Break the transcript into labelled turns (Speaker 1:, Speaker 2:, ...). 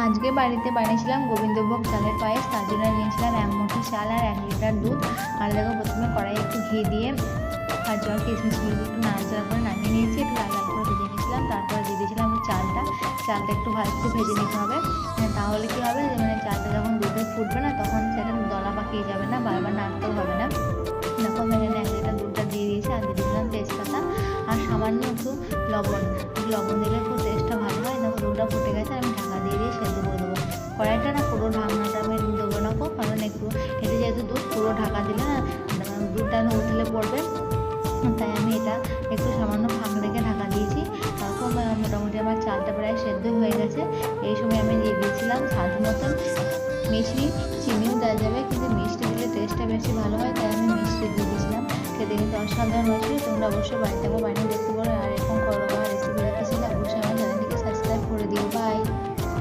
Speaker 1: আজকে বাড়িতে বানিয়েছিলাম গোবিন্দভোগ চালের পায়েস। তার জন্য নিয়েছিলাম 1 মুঠো চাল আর 1 লিটার দুধ। আর দেখো প্রথমে কড়াইয়ে একটু ঘি দিয়ে আর জল কিশমিশগুলো একটু নাড়াচাড়া করে নামিয়ে নিয়েছি, একটু লাল লাল করে ভেজে নিয়েছিলাম। তারপরে দিয়ে দিয়েছিলাম চালটা একটু ভেজে নিতে হবে। তাহলে কী হবে, যে মানে চালটা যখন দুধে ফুটবে না তখন সেটা দলা পাকিয়ে যাবে না, বারবার নাড়তেও হবে না। দেখো আমি এখানে 1 লিটার দুধটা দিয়ে দিয়েছি, আর দিয়ে দিয়েছিলাম তেজপাতা আর সামান্য একটু লবণ। লবণ দিলে খুব টেস্টটা ভালো হয়। দেখো দুধটা ফুটে গেছে, আমি ঢাকা দিয়ে সেদ্ধ করে দেবো। কড়াইটা না পুরো ঢাকনাটা আমি দেবো না, কারণ একটু এটা যেহেতু দুধ পুরো ঢাকা দিলে না দুধটা উঠলে পড়বে, তাই আমি এটা একটু সামান্য ফাঁক রেখে ঢাকা দিয়েছি। তারপর মোটামুটি আমার চালটা প্রায় সেদ্ধ হয়ে গেছে। এই সময় আমি দিয়ে দিয়েছিলাম স্বাদ মতন মিষ্টি। চিনিও দেওয়া যাবে, কিন্তু মিষ্টি দিলে টেস্টটা বেশি ভালো হয়, তাই আমি মিষ্টি দিয়ে দিয়েছিলাম। খেতে কিন্তু অসাধারণ হয়েছিল। তোমরা অবশ্যই বাড়িতে বানিয়ে দেখতে পারো। আর এরকম করো রেসিপি